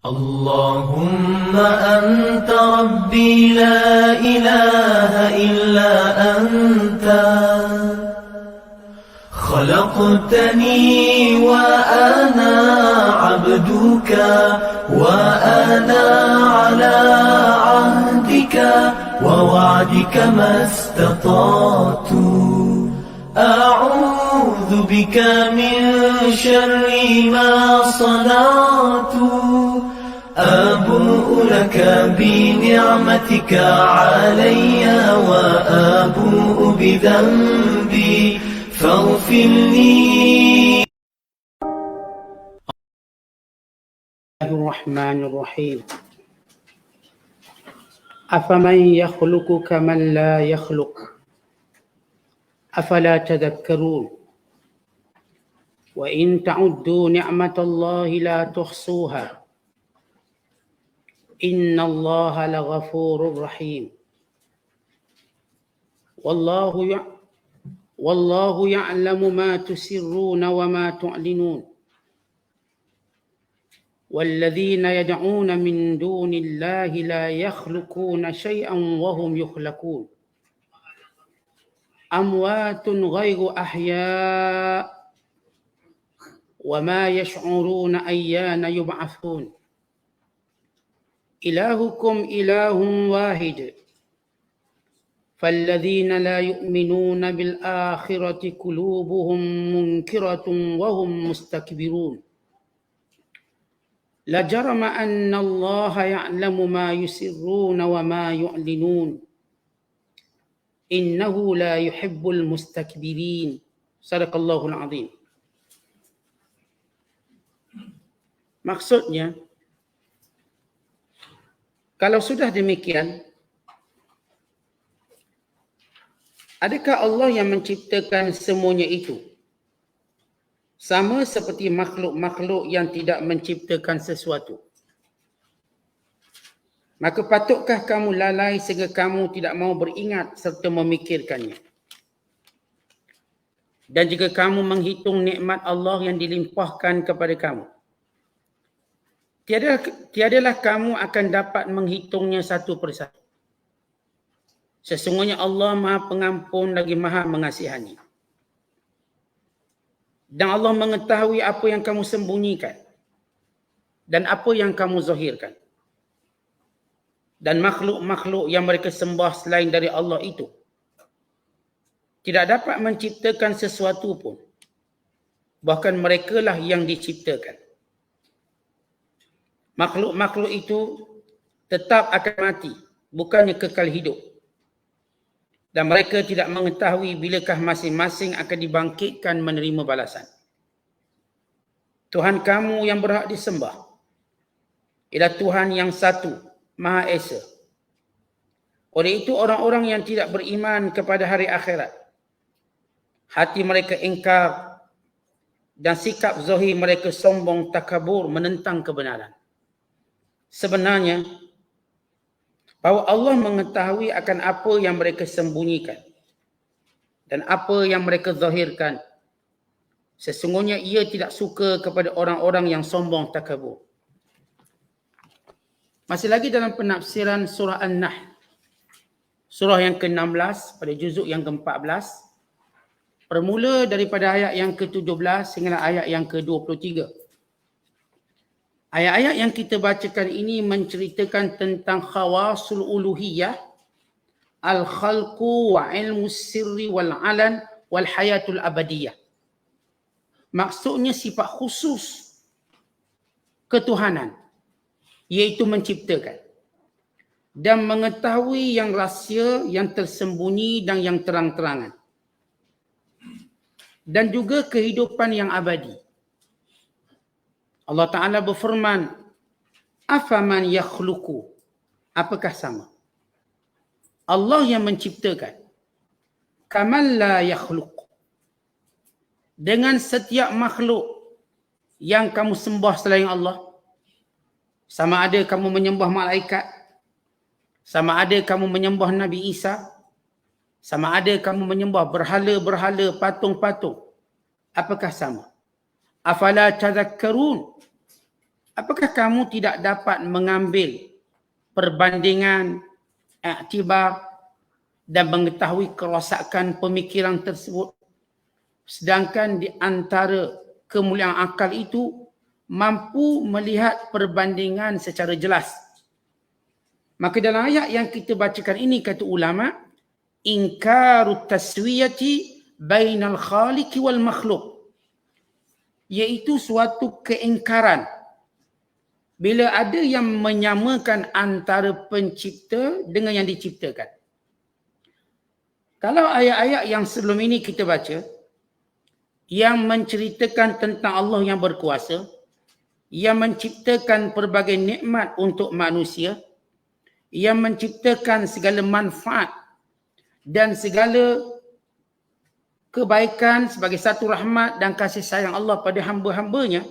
اللهم أنت ربي لا إله إلا أنت خلقتني وأنا عبدك وأنا على عهدك ووعدك ما استطعت أعوذ بك من شر ما صنعت أبوء لك بنعمتك علي وأبوء بذنبي فاغفر لي. الرحمن الرحيم. أفمن يخلق كمن لا يخلق أفلا تذكرون وإن تعدوا نعمة الله لا تحصوها إن الله لغفور رحيم. والله يعلم ما تسرون وما تعلنون والذين يدعون من دون الله لا يخلقون شيئا وهم يخلقون أموات غير أحياء وما يشعرون أيان يبعثون إلهكم إله واحد فالذين لا يؤمنون بالآخرة قلوبهم منكرة وهم مستكبرون لا جرم أن الله يعلم ما يسرون وما يعلنون إنه لا يحب المستكبرين. صدق Allahul Azim. Maksudnya, kalau sudah demikian, adakah Allah yang menciptakan semuanya itu? Sama seperti makhluk-makhluk yang tidak menciptakan sesuatu. Maka patutkah kamu lalai sehingga kamu tidak mau beringat serta memikirkannya? Dan jika kamu menghitung nikmat Allah yang dilimpahkan kepada kamu, tiadalah kamu akan dapat menghitungnya satu persatu. Sesungguhnya Allah Maha Pengampun lagi Maha Mengasihani. Dan Allah mengetahui apa yang kamu sembunyikan dan apa yang kamu zahirkan. Dan makhluk-makhluk yang mereka sembah selain dari Allah itu tidak dapat menciptakan sesuatu pun. Bahkan merekalah yang diciptakan. Makhluk-makhluk itu tetap akan mati, bukannya kekal hidup. Dan mereka tidak mengetahui bilakah masing-masing akan dibangkitkan menerima balasan. Tuhan kamu yang berhak disembah ialah Tuhan yang satu, Maha Esa. Oleh itu orang-orang yang tidak beriman kepada hari akhirat, hati mereka ingkar dan sikap zahir mereka sombong takabur menentang kebenaran. Sebenarnya, bahawa Allah mengetahui akan apa yang mereka sembunyikan dan apa yang mereka zahirkan. Sesungguhnya ia tidak suka kepada orang-orang yang sombong takabur. Masih lagi dalam penafsiran surah An-Nahl, surah yang ke-16 pada juzuk yang ke-14, bermula daripada ayat yang ke-17 hingga ayat yang ke-23. Ayat-ayat yang kita bacakan ini menceritakan tentang khawasul uluhiyah, al-khalqu wa ilmu sirri wal alan wal hayatul abadiyah. Maksudnya sifat khusus ketuhanan, iaitu menciptakan dan mengetahui yang rahsia, yang tersembunyi dan yang terang-terangan. Dan juga kehidupan yang abadi. Allah Ta'ala berfirman, afaman yakhluqu, apakah sama? Allah yang menciptakan, kaman la yakhluq, dengan setiap makhluk yang kamu sembah selain Allah. Sama ada kamu menyembah malaikat, sama ada kamu menyembah Nabi Isa, sama ada kamu menyembah berhala-berhala, patung-patung. Apakah sama? Afala tadhakkarun? Apakah kamu tidak dapat mengambil perbandingan, iktibar dan mengetahui kerosakan pemikiran tersebut? Sedangkan di antara kemuliaan akal itu mampu melihat perbandingan secara jelas. Maka dalam ayat yang kita bacakan ini kata ulama, inkaru taswiyati bainal khaliq wal makhluk, iaitu suatu keingkaran bila ada yang menyamakan antara pencipta dengan yang diciptakan. Kalau ayat-ayat yang sebelum ini kita baca, yang menceritakan tentang Allah yang berkuasa, yang menciptakan pelbagai nikmat untuk manusia, yang menciptakan segala manfaat dan segala kebaikan sebagai satu rahmat dan kasih sayang Allah pada hamba-hambanya,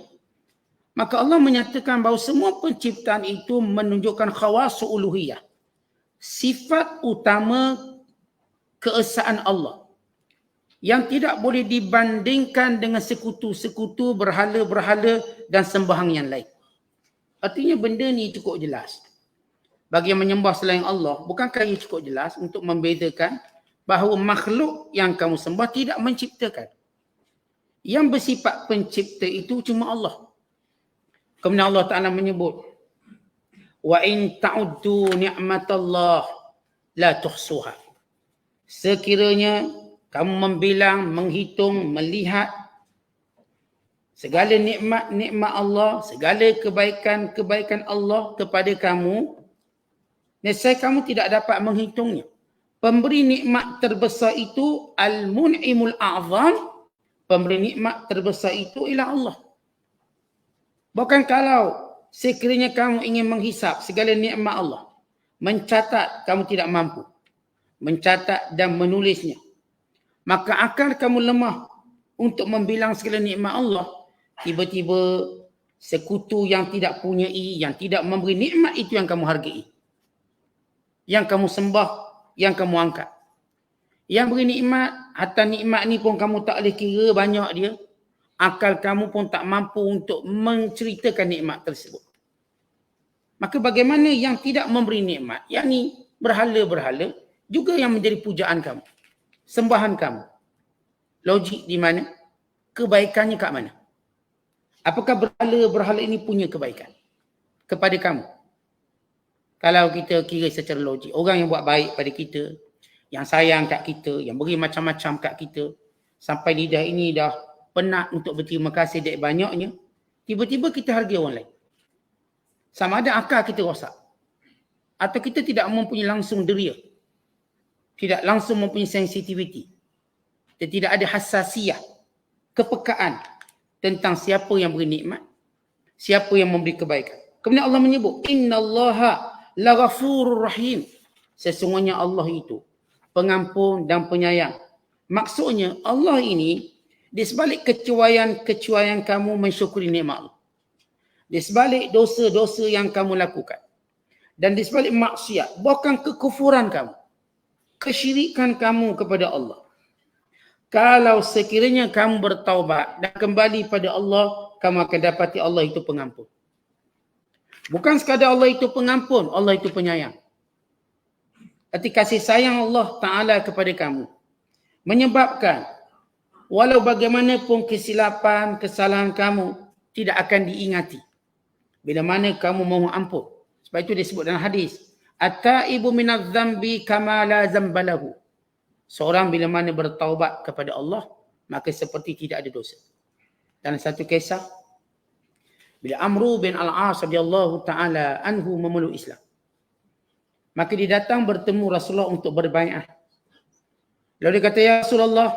maka Allah menyatakan bahawa semua penciptaan itu menunjukkan khawas uluhiyah, sifat utama keesaan Allah yang tidak boleh dibandingkan dengan sekutu-sekutu, berhala-berhala dan sembahan yang lain. Artinya benda ni cukup jelas. Bagi yang menyembah selain Allah, bukankah ia cukup jelas untuk membedakan bahawa makhluk yang kamu sembah tidak menciptakan. Yang bersifat pencipta itu cuma Allah. Kemudian Allah Ta'ala menyebut, wa in ta'uddu ni'matallah la tuhsuha. Sekiranya kamu membilang, menghitung, melihat segala nikmat-nikmat Allah, segala kebaikan-kebaikan Allah kepada kamu, nescaya kamu tidak dapat menghitungnya. Pemberi nikmat terbesar itu Al-Mun'imul A'zam. Pemberi nikmat terbesar itu ialah Allah. Bahkan kalau sekiranya kamu ingin menghisap segala nikmat Allah, mencatat, kamu tidak mampu mencatat dan menulisnya, maka akal kamu lemah untuk membilang segala nikmat Allah. Tiba-tiba sekutu yang tidak punyai, yang tidak memberi nikmat itu yang kamu hargai, yang kamu sembah, yang kamu angkat. Yang beri nikmat, hatta nikmat ni pun kamu tak boleh kira banyak dia. Akal kamu pun tak mampu untuk menceritakan nikmat tersebut. Maka bagaimana yang tidak memberi nikmat, yakni berhala-berhala, juga yang menjadi pujaan kamu, sembahan kamu. Logik di mana? Kebaikannya kat mana? Apakah berhala-berhala ini punya kebaikan kepada kamu? Kalau kita kira secara logik, orang yang buat baik pada kita, yang sayang kat kita, yang beri macam-macam kat kita, sampai lidah ini dah penat untuk berterima kasih dari banyaknya, tiba-tiba kita hargai orang lain. Sama ada akal kita rosak, atau kita tidak mempunyai langsung deria, tidak langsung mempunyai sensitivity, dan tidak ada hasasiah, kepekaan tentang siapa yang beri nikmat, siapa yang memberi kebaikan. Kemudian Allah menyebut, innallaha laghafurur rahim. Sesungguhnya Allah itu pengampun dan penyayang. Maksudnya Allah ini, di sebalik kecuaian kamu mensyukuri nikmat Allah, di sebalik dosa-dosa yang kamu lakukan, dan di sebalik maksiat, bahkan kekufuran kamu, kesyirikan kamu kepada Allah, kalau sekiranya kamu bertaubat dan kembali pada Allah, kamu akan dapati Allah itu pengampun. Bukan sekadar Allah itu pengampun, Allah itu penyayang. Arti kasih sayang Allah Ta'ala kepada kamu menyebabkan walau bagaimanapun kesilapan, kesalahan kamu tidak akan diingati bila mana kamu mohon ampun. Sebab itu disebut dalam hadis, at-taibu minadz dzambi kama la dzambalahu. Seorang bila mana bertaubat kepada Allah, maka seperti tidak ada dosa. Dalam satu kisah, bila Amru bin Al-As radhiyallahu ta'ala anhu memeluk Islam, maka dia datang bertemu Rasulullah untuk berbaiat. Lalu dia kata, ya Rasulullah,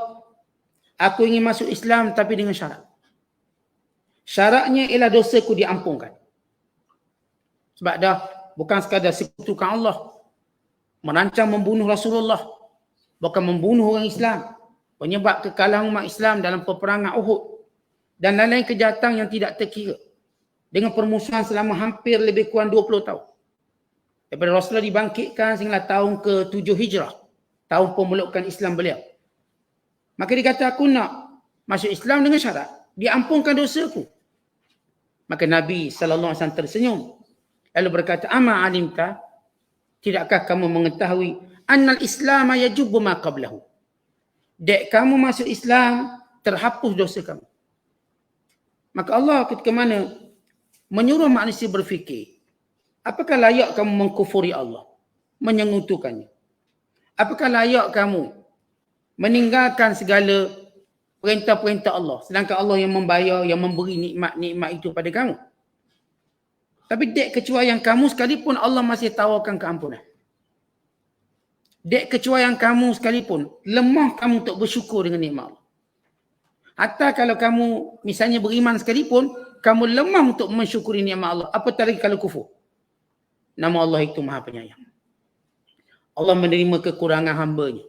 aku ingin masuk Islam tapi dengan syarat. Syaratnya ialah dosaku diampunkan. Sebab dah bukan sekadar sekutukan Allah, merancang membunuh Rasulullah, bahkan membunuh orang Islam, penyebab kekalahan umat Islam dalam peperangan Uhud, dan lain-lain kejahatan yang tidak terkira, dengan permusuhan selama hampir lebih kurang 20 tahun. Daripada Rasulullah dibangkitkan sehingga tahun ke-7 Hijrah, tahun pemelukan Islam beliau. Maka dia kata, aku nak masuk Islam dengan syarat diampunkan dosaku. Maka Nabi SAW tersenyum. Lalu berkata, ama alimta, tidakkah kamu mengetahui annal Islam yajubu ma qablahu. Dek kamu masuk Islam, terhapus dosa kamu. Maka Allah ketika mana menyuruh manusia berfikir, apakah layak kamu mengkufuri Allah, menyengutukannya? Apakah layak kamu meninggalkan segala perintah-perintah Allah, sedangkan Allah yang membayar, yang memberi nikmat-nikmat itu pada kamu? Tapi dek kecuali yang kamu sekalipun Allah masih tawarkan keampunan. Dek kecuali yang kamu sekalipun lemah kamu untuk bersyukur dengan nikmat Allah. Hatta kalau kamu misalnya beriman sekalipun, kamu lemah untuk mensyukuri nikmat Allah. Apatah lagi kalau kufur. Nama Allah itu Maha Penyayang. Allah menerima kekurangan hamba-Nya.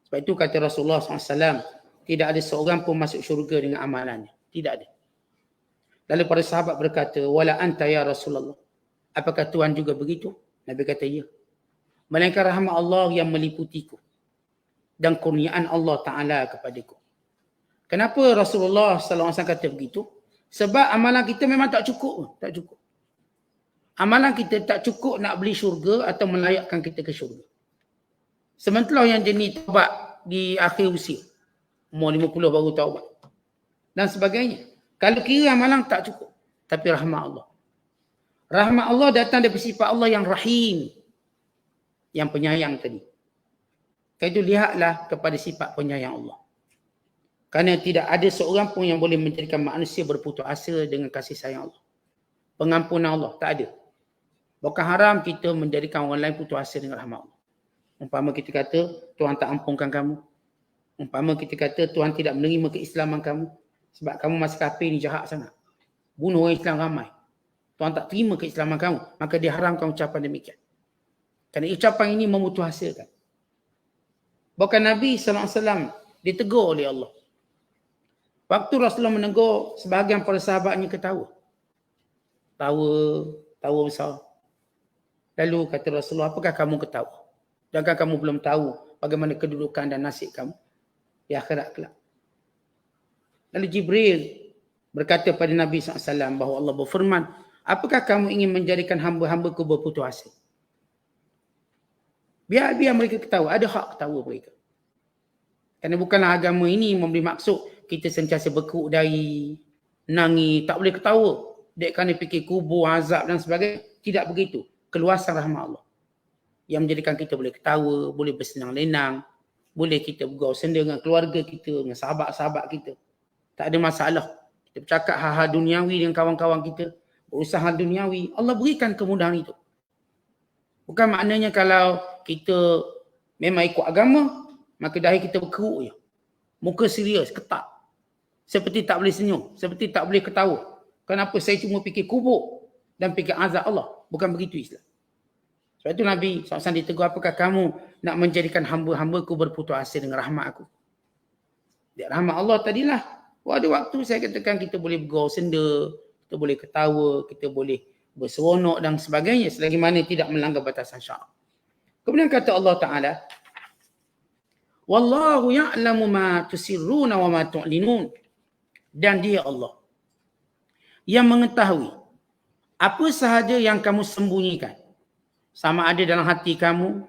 Sebab itu kata Rasulullah SAW, tidak ada seorang pun masuk syurga dengan amalannya. Tidak ada. Lalu para sahabat berkata, wala anta ya Rasulullah. Apakah Tuhan juga begitu? Nabi kata, ya. Melainkan rahmat Allah yang meliputiku. Dan kurniaan Allah Ta'ala kepadaku. Kenapa Rasulullah SAW kata begitu? Sebab amalan kita memang tak cukup. Tak cukup. Amalan kita tak cukup nak beli syurga atau melayakkan kita ke syurga. Sementara yang jenis taubat di akhir usia. Umur 50 baru taubat. Dan sebagainya. Kalau kira amalan tak cukup. Tapi rahmat Allah. Rahmat Allah datang dari sifat Allah yang rahim. Yang penyayang tadi. Kalau itu lihatlah kepada sifat penyayang Allah. Kerana tidak ada seorang pun yang boleh menjadikan manusia berputus asa dengan kasih sayang Allah. Pengampunan Allah. Tak ada. Bukan haram kita menjadikan orang lain putus asa dengan rahmat Allah. Umpama kita kata Tuhan tak ampunkan kamu. Umpama kita kata Tuhan tidak menerima keislaman kamu. Sebab kamu masih kafir ni jahat sangat. Bunuh orang Islam ramai. Tuhan tak terima keislaman kamu. Maka diharamkan ucapan demikian. Kerana ucapan ini memutushasakan. Bahkan Nabi SAW ditegur oleh Allah. Waktu Rasulullah menegur, sebahagian para sahabatnya ketawa. Tawa besar. Lalu kata Rasulullah, apakah kamu ketawa? Jangan kamu belum tahu bagaimana kedudukan dan nasib kamu di akhirat kelak. Lalu Jibril berkata pada Nabi SAW bahawa Allah berfirman, apakah kamu ingin menjadikan hamba-hambaku berputus asa? Biar mereka ketawa, ada hak ketawa mereka. Kerana bukanlah agama ini memberi maksud kita sentiasa berkeruk dari, nangis, tak boleh ketawa. Dek kerana fikir kubur, azab dan sebagainya. Tidak begitu. Keluasan rahmat Allah. Yang menjadikan kita boleh ketawa, boleh bersenang lenang, boleh kita bergaul senda dengan keluarga kita, dengan sahabat-sahabat kita. Tak ada masalah. Kita bercakap hal-hal duniawi dengan kawan-kawan kita, berusaha duniawi, Allah berikan kemudahan itu. Bukan maknanya kalau kita memang ikut agama, maka dahi kita berkeruk je. Muka serius, ketat. Seperti tak boleh senyum, seperti tak boleh ketawa. Kenapa saya cuma fikir kubur dan fikir azab Allah? Bukan begitu Islam. Sebab itu Nabi SAW ditegur, apakah kamu nak menjadikan hamba-hambaku berputus asa dengan rahmat aku? Dia rahmat Allah tadilah. Ada waktu saya katakan kita boleh bergaul senda, kita boleh ketawa, kita boleh berseronok dan sebagainya selagi mana tidak melanggar batasan syarak. Kemudian kata Allah Ta'ala, Wallahu ya'lamu ma tusirruna wa ma tu'linun. Dan dia Allah yang mengetahui apa sahaja yang kamu sembunyikan. Sama ada dalam hati kamu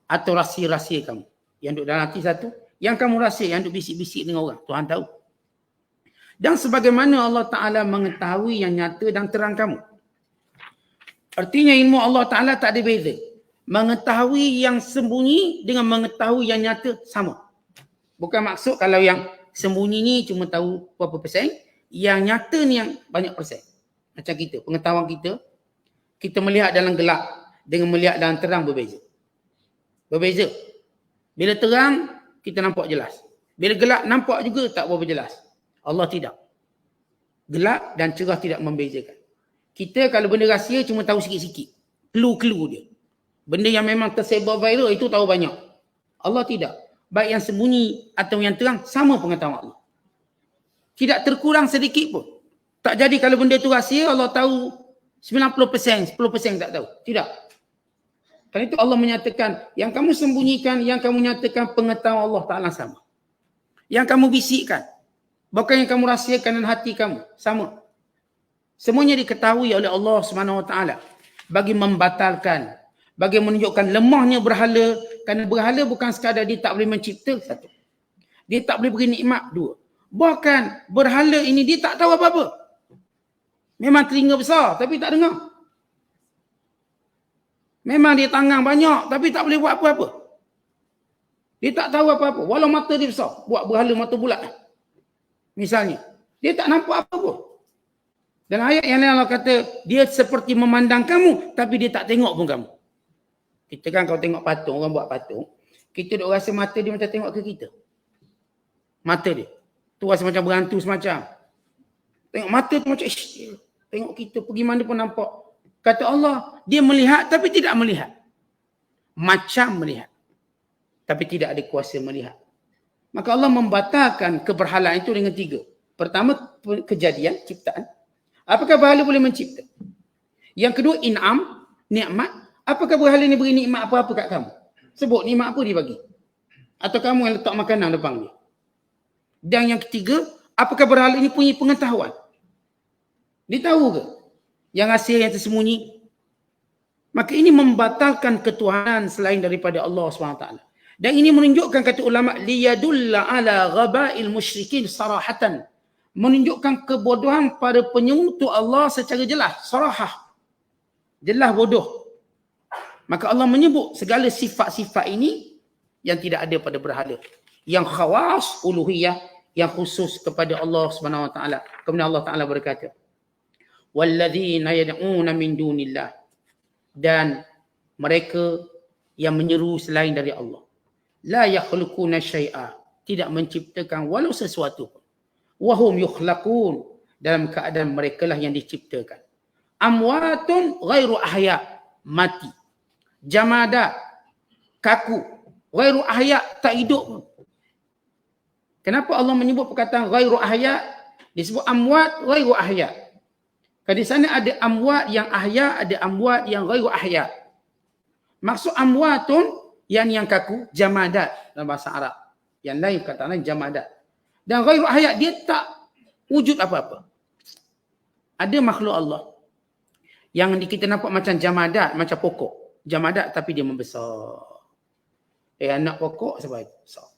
atau rahsia-rahsia kamu. Yang duduk dalam hati satu, yang kamu rahsia, yang duduk bisik-bisik dengan orang. Tuhan tahu. Dan sebagaimana Allah Ta'ala mengetahui yang nyata dan terang kamu. Artinya ilmu Allah Ta'ala tak ada beza. Mengetahui yang sembunyi dengan mengetahui yang nyata sama. Bukan maksud kalau yang sembunyi ni cuma tahu berapa persen, yang nyata ni yang banyak persen. Macam kita, pengetahuan kita, kita melihat dalam gelap dengan melihat dalam terang berbeza. Berbeza. Bila terang, kita nampak jelas. Bila gelap, nampak juga tak berapa jelas. Allah tidak. Gelap dan cerah tidak membezakan. Kita kalau benda rahsia cuma tahu sikit-sikit. Clue-clue dia. Benda yang memang tersebar viral itu tahu banyak. Allah tidak. Baik yang sembunyi atau yang terang, sama pengetahuan Allah. Tidak terkurang sedikit pun. Tak jadi kalau benda itu rahsia, Allah tahu 90%, 10% tak tahu. Tidak. Kerana itu Allah menyatakan, yang kamu sembunyikan, yang kamu nyatakan pengetahuan Allah Ta'ala sama. Yang kamu bisikkan, bukan yang kamu rahsiakan dalam hati kamu, sama. Semuanya diketahui oleh Allah SWT bagi membatalkan, bagi menunjukkan lemahnya berhala, kerana berhala bukan sekadar dia tak boleh mencipta, satu. Dia tak boleh beri nikmat, dua. Bahkan berhala ini dia tak tahu apa-apa. Memang telinga besar tapi tak dengar. Memang dia tangan banyak tapi tak boleh buat apa-apa. Dia tak tahu apa-apa. Walau mata dia besar, buat berhala mata bulat. Misalnya, dia tak nampak apa-apa. Dan ayat yang lain Allah kata, dia seperti memandang kamu tapi dia tak tengok pun kamu. Kita kan kalau tengok patung, orang buat patung, kita duk rasa mata dia macam tengok ke kita. Mata dia. Tu rasa macam berantu semacam. Tengok mata tu macam, tengok kita pergi mana pun nampak. Kata Allah, dia melihat tapi tidak melihat. Macam melihat. Tapi tidak ada kuasa melihat. Maka Allah membatalkan keberhalaan itu dengan tiga. Pertama, kejadian, ciptaan. Apakah berhala boleh mencipta? Yang kedua, in'am, nikmat. Apakah berhala ni beri nikmat apa-apa kat kamu? Sebut nikmat apa dia bagi? Atau kamu yang letak makanan depan dia? Dan yang ketiga, apakah berhala ini punya pengetahuan? Dia tahu ke yang hasil yang tersembunyi? Maka ini membatalkan ketuhanan selain daripada Allah SWT. Dan ini menunjukkan, kata ulama, liyadulla ala ghaba'il musyrikin sarahatan. Menunjukkan kebodohan pada penyekutu Allah secara jelas, sarahah. Jelas bodoh. Maka Allah menyebut segala sifat-sifat ini yang tidak ada pada berhala. Yang khawas uluhiyah, yang khusus kepada Allah Subhanahu Wa Taala. Kemudian Allah Taala berkata, walladzina yad'una min dunillah, dan mereka yang menyeru selain dari Allah, la yakhluquna syai'a, tidak menciptakan walau sesuatu pun. Wahum yukhlaqun, dalam keadaan mereka lah yang diciptakan. Amwatun ghairu ahya, mati. Jamada, kaku. Ghairu ahya, tak hidup pun. Kenapa Allah menyebut perkataan ghairu ahya? Disebut amwat ghairu ahya. Di sana ada amwat yang ahya, ada amwat yang ghairu ahya. Maksud amwatun yang kaku, jamadat dalam bahasa Arab. Yang lain kata lain jamadat. Dan ghairu ahya, dia tak wujud apa-apa. Ada makhluk Allah yang kita nampak macam jamadat, macam pokok. Jamadat tapi dia membesar. Anak pokok sebab besar.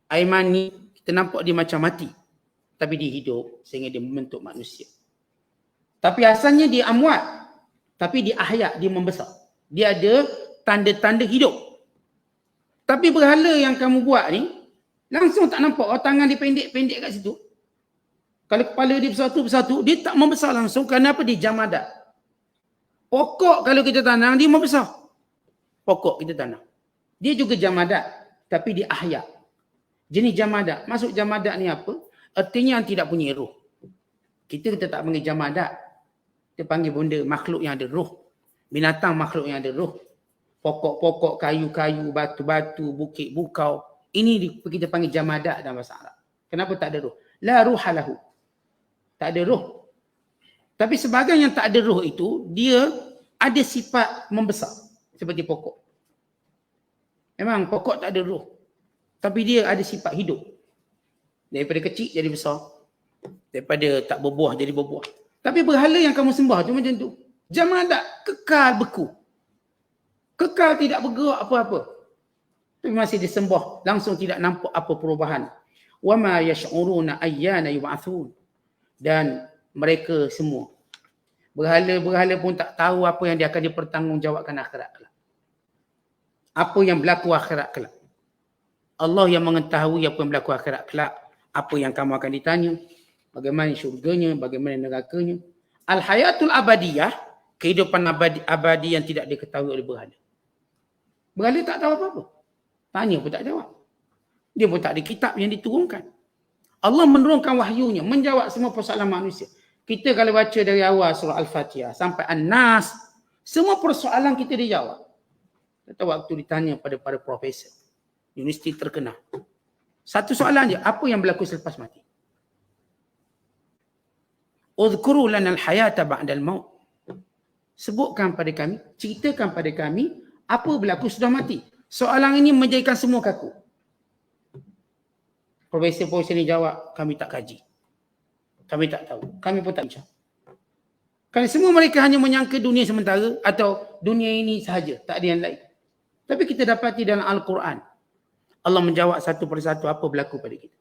Air mani, kita nampak dia macam mati. Tapi dia hidup sehingga dia membentuk manusia. Tapi asalnya dia amwat. Tapi dia ahya, dia membesar. Dia ada tanda-tanda hidup. Tapi berhala yang kamu buat ni, langsung tak nampak. Oh, tangan dia pendek-pendek kat situ. Kalau kepala dia bersatu-bersatu, dia tak membesar langsung. Kerana apa? Dia jamadat. Pokok kalau kita tanam, dia membesar. Pokok kita tanam. Dia juga jamadat. Tapi dia ahya. Jenis jamadat. Masuk jamadat ni apa? Artinya yang tidak punya roh. Kita tak panggil jamadat. Kita panggil benda makhluk yang ada roh. Binatang makhluk yang ada roh. Pokok-pokok, kayu-kayu, batu-batu, bukit, bukau. Ini kita panggil jamadat dalam bahasa Arab. Kenapa tak ada roh? La ruhalahu. Tak ada roh. Tapi sebagian yang tak ada roh itu, dia ada sifat membesar. Seperti pokok. Memang pokok tak ada roh. Tapi dia ada sifat hidup. Daripada kecil jadi besar. Daripada tak berbuah jadi berbuah. Tapi berhala yang kamu sembah tu macam tu. Jamadat kekal beku. Kekal tidak bergerak apa-apa. Tapi masih disembah. Langsung tidak nampak apa perubahan. Wa ma yash'uruna ayyana yub'atsun. Dan mereka semua, berhala-berhala pun tak tahu apa yang dia akan dipertanggungjawabkan akhirat kelak. Apa yang berlaku akhirat kelak. Allah yang mengetahui apa yang berlaku akhirat kelak. Apa yang kamu akan ditanya. Bagaimana syurganya, bagaimana nerakanya. Al-hayatul abadiyah, kehidupan abadi yang tidak diketahui oleh berhala. Berhala tak tahu apa-apa. Tanya pun tak jawab. Dia pun tak ada kitab yang diturunkan. Allah menurunkan wahyunya, menjawab semua persoalan manusia. Kita kalau baca dari awal surah Al-Fatihah sampai An-Nas, semua persoalan kita dijawab. Kita waktu ditanya pada para profesor, universiti terkenal. Satu soalan je, apa yang berlaku selepas mati? Udhkuru lana al-hayata ba'dal maut. Sebutkan pada kami, ceritakan pada kami apa berlaku sudah mati. Soalan ini menjadikan semua kaku. Profesor ni jawab, kami tak kaji. Kami tak tahu. Kami pun tak bincang. Kerana semua mereka hanya menyangka dunia sementara atau dunia ini sahaja, tak ada yang lain. Tapi kita dapati dalam Al-Quran, Allah menjawab satu persatu apa berlaku pada kita.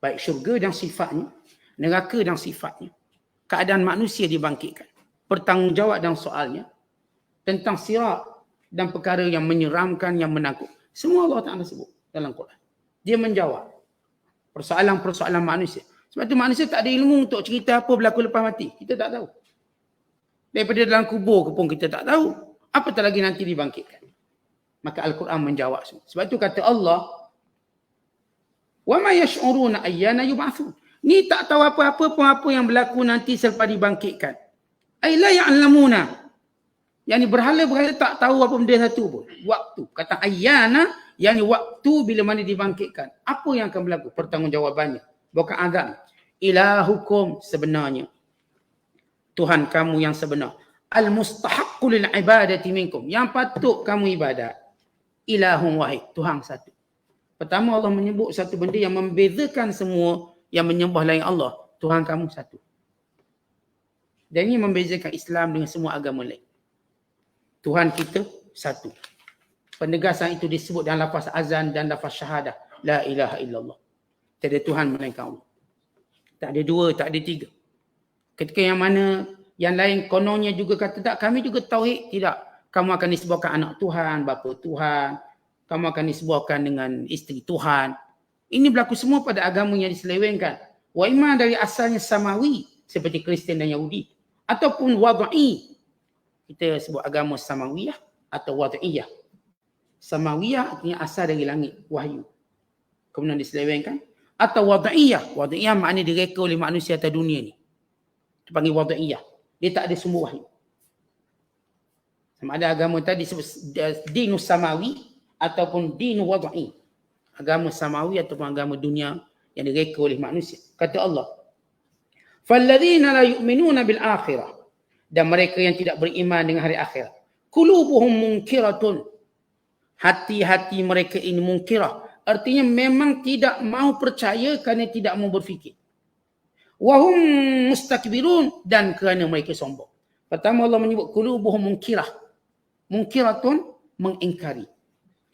Baik syurga dan sifatnya, neraka dan sifatnya, keadaan manusia dibangkitkan, bertanggungjawab dan soalnya, tentang sirat dan perkara yang menyeramkan, yang menakut. Semua Allah Ta'ala sebut dalam Quran. Dia menjawab persoalan-persoalan manusia. Sebab tu manusia tak ada ilmu untuk cerita apa berlaku lepas mati. Kita tak tahu. Daripada dalam kubur pun kita tak tahu. Apatah lagi nanti dibangkitkan. Maka Al-Quran menjawab semua. Sebab tu kata Allah, وَمَا يَشْعُرُونَ أَيَّانَ يُبْعَثُونَ. Ni tak tahu apa-apa pun apa yang berlaku nanti selepas dibangkitkan. أَيْ لَا يَعْلَمُونَ. Yang ni berhala-berhala tak tahu apa benda satu pun. Waktu. Kata ayyana, yang ni waktu bila mana dibangkitkan. Apa yang akan berlaku? Pertanggungjawabannya. Bukan azab. Ilahukum sebenarnya. Tuhan kamu yang sebenar. Al-mustahaqqu lil ibadati minkum. Yang patut kamu ibadat. Ilahun wahid. Tuhan satu. Pertama Allah menyebut satu benda yang membezakan semua yang menyembah lain Allah. Tuhan kamu satu. Dan ini membezakan Islam dengan semua agama lain. Tuhan kita satu. Penegasan itu disebut dalam lafaz azan dan lafaz syahadah. La ilaha illallah. Tiada Tuhan melainkan Allah. Tak ada dua, tak ada tiga. Ketika yang mana yang lain kononnya juga kata tak, kami juga tauhid. Tidak. Kamu akan disebutkan anak Tuhan, bapa Tuhan. Kamu akan disebutkan dengan isteri Tuhan. Ini berlaku semua pada agama yang diselewengkan. Wa imma dari asalnya samawi seperti Kristian dan Yahudi. Ataupun wad'i. Kita sebut agama samawiyah atau wad'iyah. Samawiyah artinya asal dari langit, wahyu. Kemudian diselewengkan. Atau wad'iyah. Wad'iyah maknanya direka oleh manusia atas dunia ni. Dipanggil wad'iyah. Dia tak ada sumber wahyu. Sama ada agama tadi disebut dinus samawi ataupun dinu wad'i. Agama samawi ataupun agama dunia yang direka oleh manusia. Kata Allah, فَالَّذِينَ لَا يُؤْمِنُونَ بِالْآخِرَةِ. Dan mereka yang tidak beriman dengan hari akhirat. Qulubuhum munkiratun. Hati-hati mereka ini munkirah. Artinya memang tidak mau percaya kerana tidak mau berfikir. Wahum mustakbirun. Dan kerana mereka sombong. Pertama Allah menyebut qulubuhum munkirah. Munkiratun, mengingkari.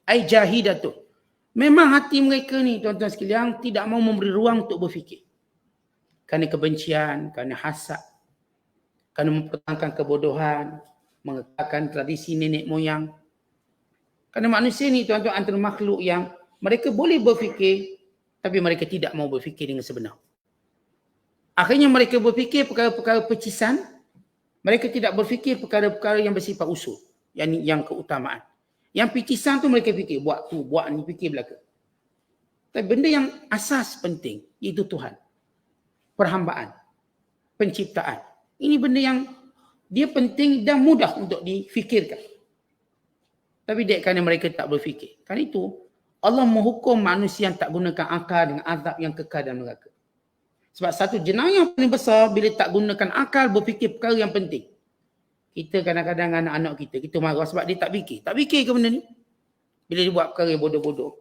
Ai jahidatun. Memang hati mereka ni tuan-tuan sekalian tidak mau memberi ruang untuk berfikir. Kerana kebencian, kerana hasad. Kerana mempertahankan kebodohan, mengekalkan tradisi nenek moyang. Kerana manusia ni tuan-tuan antara makhluk yang mereka boleh berfikir, tapi mereka tidak mau berfikir dengan sebenar. Akhirnya mereka berfikir perkara-perkara pecisan, mereka tidak berfikir perkara-perkara yang bersifat usul, yang keutamaan. Yang pecisan tu mereka fikir, buat tu, buat ni, fikir belaka. Tapi benda yang asas penting, iaitu Tuhan. Perhambaan, penciptaan. Ini benda yang dia penting dan mudah untuk difikirkan. Tapi dia kerana mereka tak berfikir. Kerana itu, Allah menghukum manusia yang tak gunakan akal dengan azab yang kekal dalam neraka. Sebab satu jenayah paling besar bila tak gunakan akal berfikir perkara yang penting. Kita kadang-kadang anak-anak kita marah sebab dia tak fikir. Tak fikir ke benda ni? Bila dia buat perkara yang bodoh-bodoh,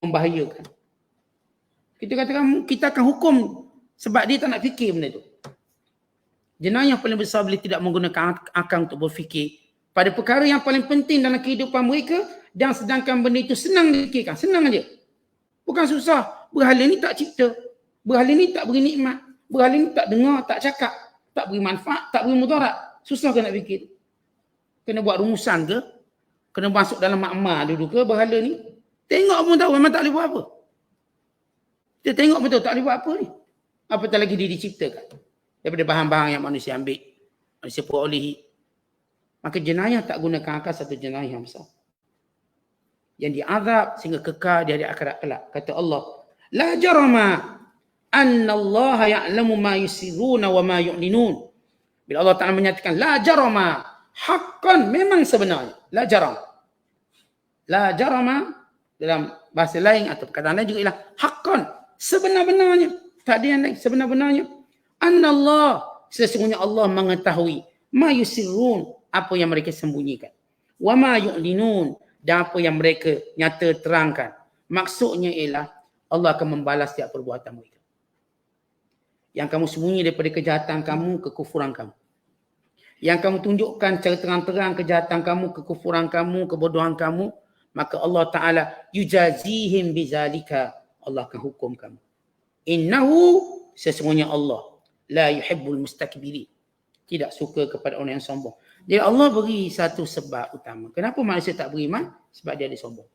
membahayakan. Kita katakan kita akan hukum sebab dia tak nak fikir benda tu. Jenayah paling besar bila tidak menggunakan akal untuk berfikir pada perkara yang paling penting dalam kehidupan mereka dan sedangkan benda itu senang difikirkan. Senang aja. Bukan susah. Berhala ni tak cipta. Berhala ni tak beri nikmat. Berhala ni tak dengar, tak cakap. Tak beri manfaat, tak beri mudarat. Susah ke nak fikir? Kena buat rumusan ke? Kena masuk dalam makmah dulu ke berhala ni? Tengok pun tahu memang tak boleh buat apa. Kita tengok betul tak boleh buat apa ni. Apatah lagi dia diciptakan. Daripada bahan-bahan yang manusia ambil. Manusia perolehi. Maka jenayah tak gunakan akal satu jenayah yang besar. Yang diazab sehingga kekal di hari akhirat kelak. Kata Allah, La jarama anna Allah ya'lamu ma yusiruna wa ma yu'linun. Bila Allah Ta'ala menyatakan, La jarama, haqqan, memang sebenarnya. La jaram. La jarama, dalam bahasa lain atau perkataan lain juga ialah haqqan, sebenar-benarnya. Tak ada yang lain, sebenar-benarnya. Anna Allah, sesungguhnya Allah mengetahui ma yusirun, apa yang mereka sembunyikan. Wa ma yu'linun, dan apa yang mereka nyata terangkan. Maksudnya ialah Allah akan membalas setiap perbuatan mereka. Yang kamu sembunyi daripada kejahatan kamu, kekufuran kamu. Yang kamu tunjukkan secara terang-terang kejahatan kamu, kekufuran kamu, kebodohan kamu, maka Allah Ta'ala yujazihim bizalika. Allah akan hukum kamu. Innahu, sesungguhnya Allah, la yuhibbul mustakbirin. Tidak suka kepada orang yang sombong. Jadi Allah beri satu sebab utama. Kenapa manusia tak beriman? Sebab dia ada sombong.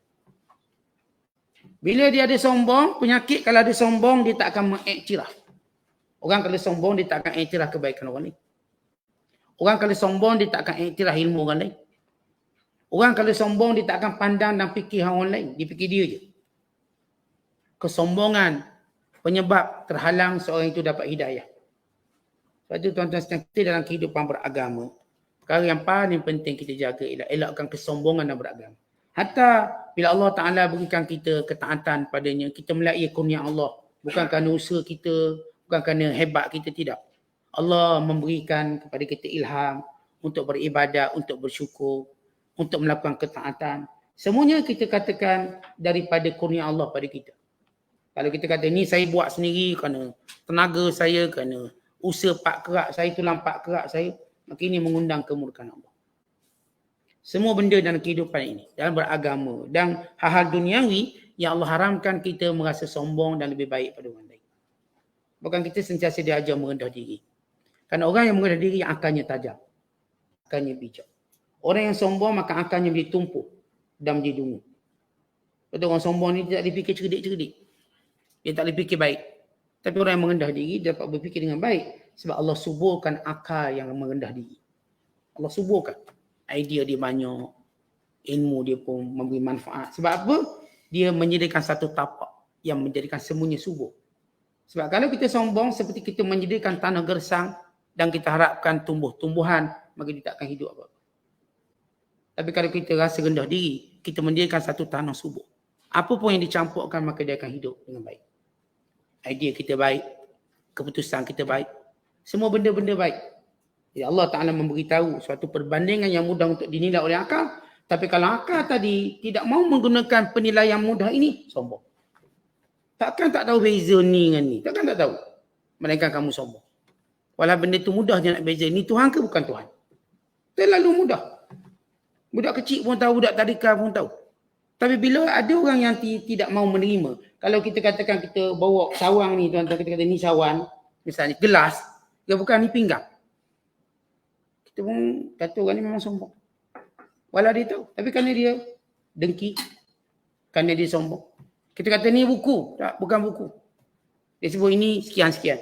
Bila dia ada sombong, penyakit kalau ada sombong, dia tak akan mengiktiraf. Orang kalau sombong, dia tak akan iktiraf kebaikan orang lain. Orang kalau sombong, dia tak akan iktiraf ilmu orang lain. Orang kalau sombong, dia tak akan pandang dan fikir orang lain. Dia fikir dia je. Kesombongan penyebab terhalang seorang itu dapat hidayah. Sebab itu tuan-tuan sekalian, kita dalam kehidupan beragama, perkara yang paling penting kita jaga ialah elakkan kesombongan dan beragama. Hatta bila Allah Ta'ala berikan kita ketaatan padanya, kita melaia kurnia Allah. Bukan kerana usaha kita, bukan kerana hebat kita, tidak. Allah memberikan kepada kita ilham untuk beribadat, untuk bersyukur, untuk melakukan ketaatan. Semuanya kita katakan daripada kurnia Allah pada kita. Kalau kita kata ni saya buat sendiri kerana tenaga saya, kerana usaha pak kerak saya, tulang pak kerak saya, maka ini mengundang kemurkaan Allah. Semua benda dalam kehidupan ini, dalam beragama dan hal-hal duniawi yang Allah haramkan kita merasa sombong dan lebih baik pada orang lain. Bukan kita sentiasa diajar merendah diri. Kerana orang yang merendah diri akalnya tajam, akalnya bijak. Orang yang sombong maka akalnya menjadi tumpul dan menjadi dungu. Betul, orang sombong ni tidak dipikir cerdik-cerdik. Dia tak boleh fikir baik. Tapi orang yang merendah diri dia dapat berfikir dengan baik. Sebab Allah suburkan akal yang merendah diri. Allah suburkan. Idea dia banyak. Ilmu dia pun memberi manfaat. Sebab apa? Dia menyediakan satu tapak yang menjadikan semuanya subur. Sebab kalau kita sombong seperti kita menyediakan tanah gersang dan kita harapkan tumbuh-tumbuhan, maka dia tak akan hidup apa-apa. Tapi kalau kita rasa rendah diri, kita menyediakan satu tanah subur. Apa pun yang dicampurkan maka dia akan hidup dengan baik. Idea kita baik, keputusan kita baik, semua benda-benda baik. Ya Allah Ta'ala memberitahu suatu perbandingan yang mudah untuk dinilai oleh akal. Tapi kalau akal tadi tidak mau menggunakan penilaian mudah ini, sombong. Takkan tak tahu beza ni dengan ni. Takkan tak tahu. Melainkan kamu sombong. Walau benda tu mudah je nak beza. Ni Tuhan ke bukan Tuhan? Terlalu mudah. Budak kecil pun tahu, budak tadika pun tahu. Tapi bila ada orang yang tidak mau menerima, kalau kita katakan kita bawa sawang ni, tuan-tuan, kita kata ni sawan, misalnya gelas, dia bukan ni pinggang. Kita pun kata orang ni memang sombong. Walau dia tahu, tapi kerana dia dengki, kerana dia sombong. Kita kata ni buku, tak, bukan buku. Dia sebut ini sekian-sekian.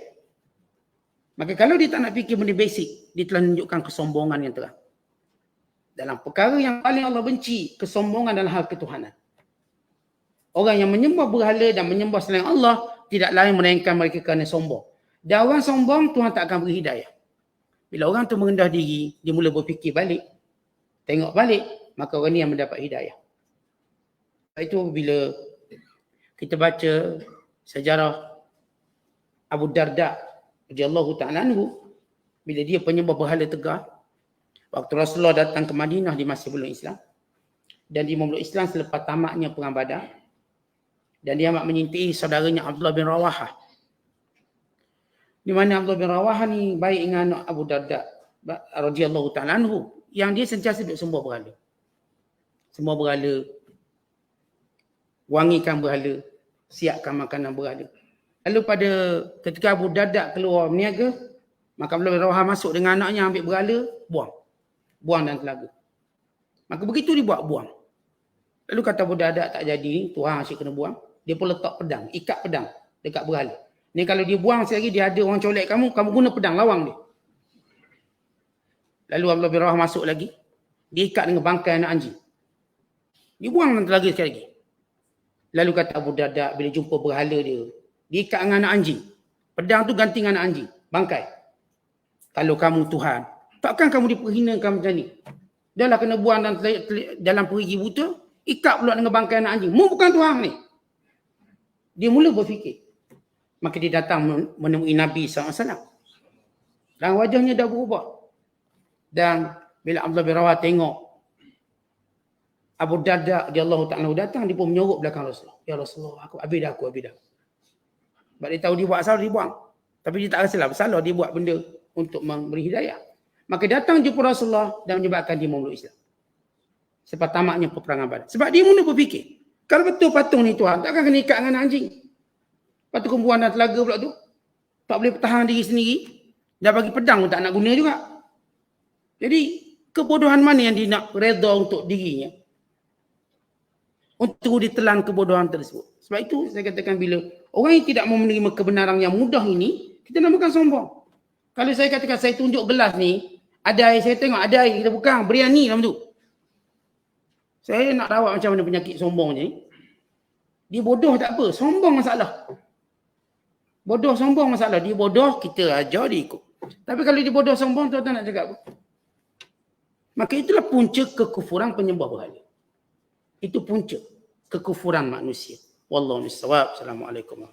Maka kalau dia tak nak fikir benda basic, dia telah menunjukkan kesombongan yang terang. Dalam perkara yang paling Allah benci, kesombongan dalam hal ketuhanan. Orang yang menyembah berhala dan menyembah selain Allah, tidak lain melainkan mereka kerana sombong. Dan orang sombong, Tuhan tak akan beri hidayah. Bila orang tu merendah diri, dia mula berfikir balik, tengok balik, maka orang ni yang mendapat hidayah. Itu bila kita baca sejarah Abu Darda radhiyallahu ta'ala anhu, bila dia penyembah berhala tegar, waktu Rasulullah datang ke Madinah, dia masih belum Islam. Dan dia memeluk Islam selepas tamatnya perang Badar. Dan dia amat menyintai saudaranya Abdullah bin Rawahah. Di mana Abdullah bin Rawahah ni baik dengan Abu Darda radhiyallahu ta'ala anhu, yang dia sentiasa duduk sembah berhala. Sembah berhala, wangikan berhala, siapkan makanan berhala. Lalu pada ketika Abu Darda keluar berniaga, maka Abdullah bin Rawahah masuk dengan anaknya, ambil berhala, buang dalam telaga. Maka begitu dia buang. Lalu kata Abu Darda, tak jadi, Tuhan asyik kena buang. Dia pun letak pedang, ikat pedang dekat berhala. Ni kalau dia buang sekali, dia ada orang colek kamu guna pedang, lawang dia. Lalu Abdullah bin Rawahah masuk lagi, dia ikat dengan bangkai anak anjing. Dia buang dalam telaga sekali lagi. Lalu kata Abu Darda, bila jumpa berhala dia ikat dengan anak anjing. Pedang tu ganti dengan anak anjing, bangkai. Kalau kamu Tuhan, takkan kamu diperhinakan macam ni? Dah lah kena buang dalam perigi buta, ikat pula dengan bangkai anak anjing. Mu bukan Tuhan ni. Dia mula berfikir. Maka dia datang menemui Nabi SAW. Dan wajahnya dah berubah. Dan bila Abdullah bin Rawahah tengok Abu Darda radhiyallahu ta'ala datang, dia pun menyorok belakang Rasulullah. Ya Rasulullah, habis dah aku. Sebab dia tahu dia buat salah, dia buang. Tapi dia tak rasalah bersalah dia buat benda untuk memberi hidayah. Maka datang jumpa Rasulullah dan menyebabkan dia memeluk Islam. Sebab tamaknya peperangan Badar. Sebab dia mula berfikir, kalau betul patung ni Tuhan, takkan kena ikat dengan anjing. Lepas tu kumpulan dan telaga pula tu, tak boleh pertahan diri sendiri. Dah bagi pedang pun tak nak guna juga. Jadi, kebodohan mana yang dia nak redha untuk dirinya? Untuk ditelan kebodohan tersebut. Sebab itu saya katakan bila orang yang tidak mau menerima kebenaran yang mudah ini, kita namakan sombong. Kalau saya katakan saya tunjuk gelas ni, ada air, saya tengok ada air, kita buka, berani dalam tu. Saya nak rawat macam mana penyakit sombong ni. Dia bodoh tak apa, sombong masalah. Bodoh sombong masalah. Dia bodoh, kita ajar dia ikut. Tapi kalau dia bodoh sombong, tuan-tuan nak cakap apa? Maka itulah punca kekufuran penyembah berhala. Itu punca kekufuran manusia. Wallahu a'lam. Assalamualaikum.